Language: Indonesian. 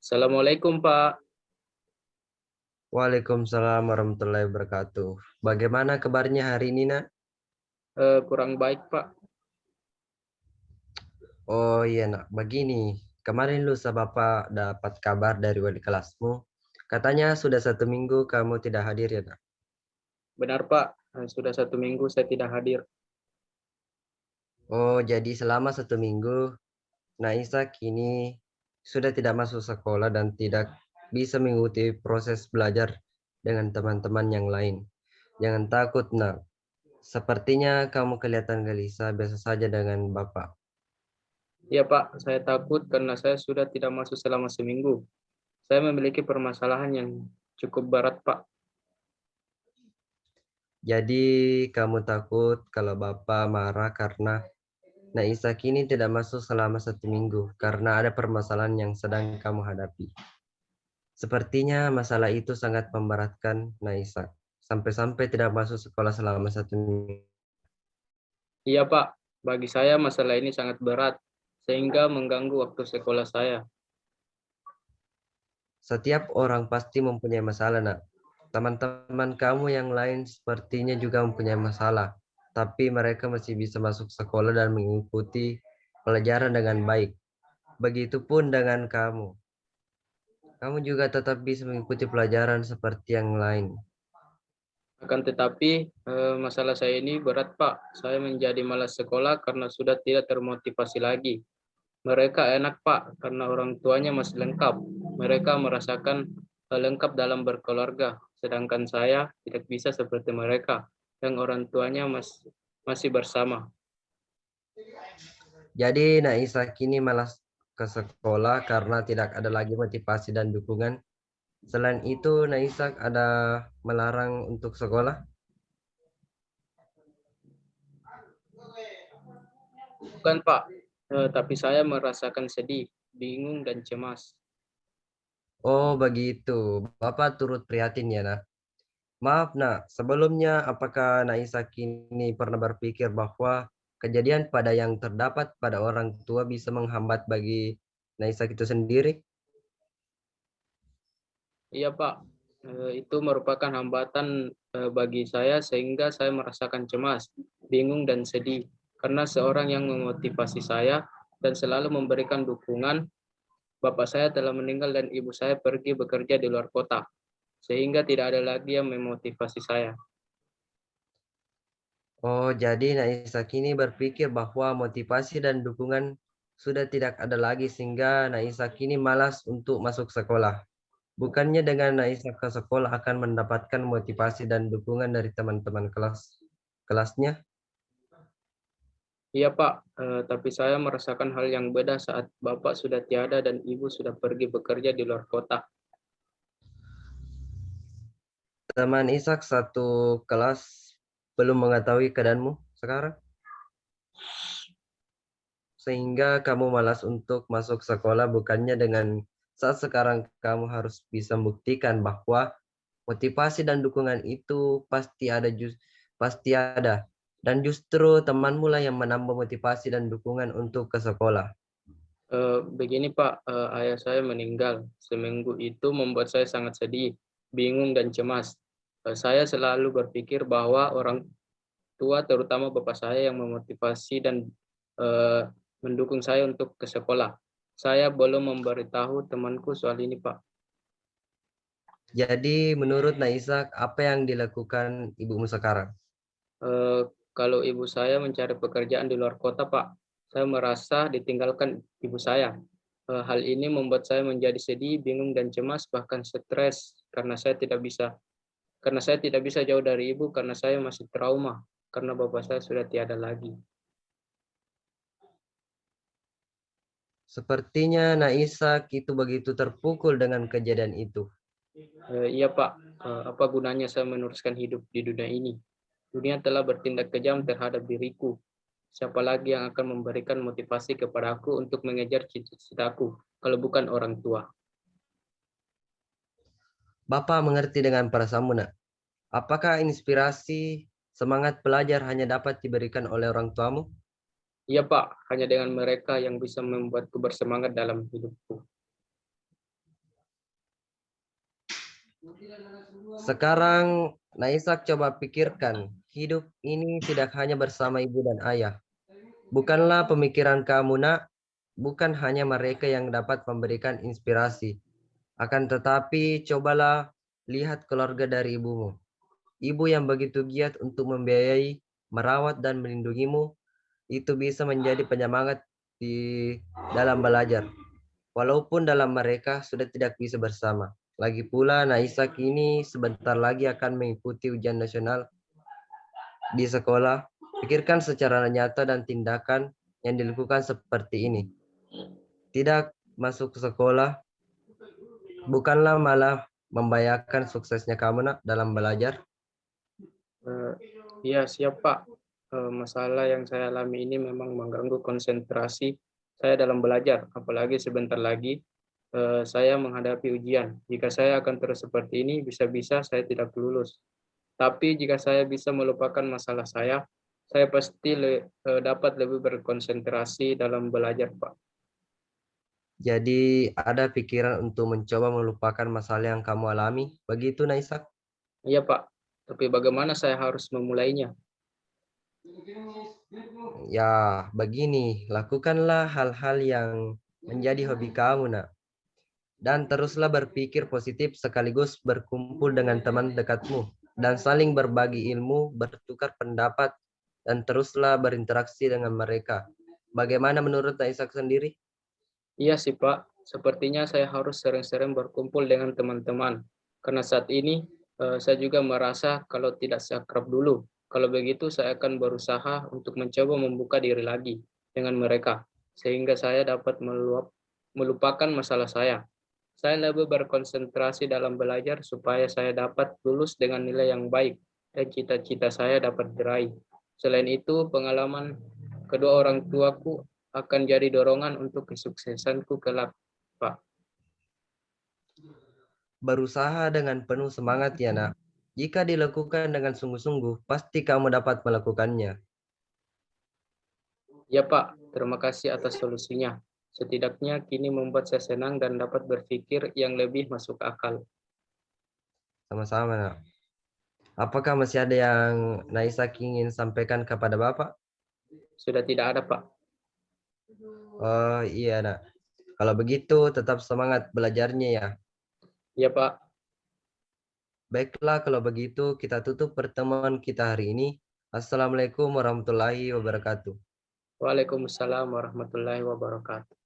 Assalamualaikum, Pak. Waalaikumsalam warahmatullahi wabarakatuh. Bagaimana kabarnya hari ini, Nak? Kurang baik, Pak. Oh iya, Nak. Begini, kemarin lusa Bapak dapat kabar dari wali kelasmu. Katanya sudah 1 minggu kamu tidak hadir ya, Nak? Benar, Pak. Sudah 1 minggu saya tidak hadir. Oh, jadi selama 1 minggu, Naisa kini sudah tidak masuk sekolah dan tidak bisa mengikuti proses belajar dengan teman-teman yang lain. Jangan takut, Nak. Sepertinya kamu kelihatan gelisah biasa saja dengan Bapak. Ya, Pak. Saya takut karena saya sudah tidak masuk selama seminggu. Saya memiliki permasalahan yang cukup berat, Pak. Jadi kamu takut kalau Bapak marah karena Naisa kini tidak masuk selama 1 minggu karena ada permasalahan yang sedang kamu hadapi. Sepertinya masalah itu sangat memberatkan Naisa, sampai-sampai tidak masuk sekolah selama 1 minggu. Iya, Pak. Bagi saya masalah ini sangat berat, sehingga mengganggu waktu sekolah saya. Setiap orang pasti mempunyai masalah, Nak. Teman-teman kamu yang lain sepertinya juga mempunyai masalah, tapi mereka masih bisa masuk sekolah dan mengikuti pelajaran dengan baik. Begitupun dengan kamu. Kamu juga tetap bisa mengikuti pelajaran seperti yang lain. Akan tetapi, masalah saya ini berat, Pak. Saya menjadi malas sekolah karena sudah tidak termotivasi lagi. Mereka enak, Pak, karena orang tuanya masih lengkap. Mereka merasakan lengkap dalam berkeluarga, sedangkan saya tidak bisa seperti mereka yang orang tuanya masih bersama. Jadi Naisa kini malas ke sekolah karena tidak ada lagi motivasi dan dukungan. Selain itu, Naisa ada melarang untuk sekolah. Bukan, Pak, tapi saya merasakan sedih, bingung, dan cemas. Oh, begitu. Bapak turut prihatin ya, Nak. Maaf, Nak. Sebelumnya, apakah Naisa kini pernah berpikir bahwa kejadian pada yang terdapat pada orang tua bisa menghambat bagi Naisa itu sendiri? Iya, Pak, itu merupakan hambatan bagi saya sehingga saya merasakan cemas, bingung, dan sedih. Karena seorang yang memotivasi saya dan selalu memberikan dukungan, bapak saya telah meninggal dan ibu saya pergi bekerja di luar kota, sehingga tidak ada lagi yang memotivasi saya. Oh, jadi Naisa kini berpikir bahwa motivasi dan dukungan sudah tidak ada lagi sehingga Naisa kini malas untuk masuk sekolah. Bukannya dengan Naisa ke sekolah akan mendapatkan motivasi dan dukungan dari teman-teman kelasnya? Iya, Pak, tapi saya merasakan hal yang beda saat bapak sudah tiada dan ibu sudah pergi bekerja di luar kota. Teman Ishak satu kelas belum mengetahui keadaanmu sekarang, sehingga kamu malas untuk masuk sekolah bukannya dengan saat sekarang kamu harus bisa membuktikan bahwa motivasi dan dukungan itu pasti ada. Dan justru temanmu lah yang menambah motivasi dan dukungan untuk ke sekolah. Begini, Pak, ayah saya meninggal. Seminggu itu membuat saya sangat sedih, bingung, dan cemas. Saya selalu berpikir bahwa orang tua, terutama bapak saya, yang memotivasi dan eh, mendukung saya untuk ke sekolah. Saya belum memberitahu temanku soal ini, Pak. Jadi menurut Naisak, apa yang dilakukan ibumu sekarang? Eh, Kalau ibu saya mencari pekerjaan di luar kota, Pak, saya merasa ditinggalkan ibu saya. Hal ini membuat saya menjadi sedih, bingung, dan cemas, bahkan stres karena saya tidak bisa jauh dari ibu karena saya masih trauma karena bapak saya sudah tiada lagi. Sepertinya Naisak itu begitu terpukul dengan kejadian itu. Iya, Pak, apa gunanya saya meneruskan hidup di dunia ini? Dunia telah bertindak kejam terhadap diriku. Siapa lagi yang akan memberikan motivasi kepada aku untuk mengejar cita-citaku kalau bukan orang tua? Bapak mengerti dengan perasaanmu, Nak. Apakah inspirasi semangat belajar hanya dapat diberikan oleh orang tuamu? Iya, Pak, hanya dengan mereka yang bisa membuatku bersemangat dalam hidupku. Sekarang Naisak coba pikirkan, hidup ini tidak hanya bersama ibu dan ayah. Bukanlah pemikiran kamu, Nak. Bukan hanya mereka yang dapat memberikan inspirasi. Akan tetapi, cobalah lihat keluarga dari ibumu. Ibu yang begitu giat untuk membiayai, merawat, dan melindungimu, itu bisa menjadi penyemangat di dalam belajar. Walaupun dalam mereka sudah tidak bisa bersama. Lagi pula, Naisak ini sebentar lagi akan mengikuti ujian nasional di sekolah. Pikirkan secara nyata dan tindakan yang dilakukan seperti ini. Tidak masuk ke sekolah, bukanlah malah membahayakan suksesnya kamu, Nak, dalam belajar. Iya, siap Pak. Masalah yang saya alami ini memang mengganggu konsentrasi saya dalam belajar, apalagi sebentar lagi saya menghadapi ujian. Jika saya akan terus seperti ini, bisa-bisa saya tidak lulus. Tapi jika saya bisa melupakan masalah saya pasti dapat lebih berkonsentrasi dalam belajar, Pak. Jadi ada pikiran untuk mencoba melupakan masalah yang kamu alami. Begitu, Naisak? Iya, Pak. Tapi bagaimana saya harus memulainya? Ya, begini, lakukanlah hal-hal yang menjadi hobi kamu, Nak. Dan teruslah berpikir positif sekaligus berkumpul dengan teman dekatmu. Dan saling berbagi ilmu, bertukar pendapat, dan teruslah berinteraksi dengan mereka. Bagaimana menurut Naisak sendiri? Iya sih, Pak. Sepertinya saya harus sering-sering berkumpul dengan teman-teman. Karena saat ini saya juga merasa kalau tidak seakrab dulu. Kalau begitu saya akan berusaha untuk mencoba membuka diri lagi dengan mereka. Sehingga saya dapat melupakan masalah saya. Saya lebih berkonsentrasi dalam belajar supaya saya dapat lulus dengan nilai yang baik dan cita-cita saya dapat diraih. Selain itu, pengalaman kedua orang tuaku akan jadi dorongan untuk kesuksesanku kelak, Pak. Berusaha dengan penuh semangat ya, Nak. Jika dilakukan dengan sungguh-sungguh, pasti kamu dapat melakukannya. Ya, Pak. Terima kasih atas solusinya. Setidaknya kini membuat saya senang dan dapat berpikir yang lebih masuk akal. Sama-sama, Nak. Apakah masih ada yang Naisak ingin sampaikan kepada Bapak? Sudah tidak ada, Pak. Oh iya, Nak. Kalau begitu, tetap semangat belajarnya ya. Ya, Pak. Baiklah, kalau begitu kita tutup pertemuan kita hari ini. Assalamualaikum warahmatullahi wabarakatuh. Waalaikumsalam warahmatullahi wabarakatuh.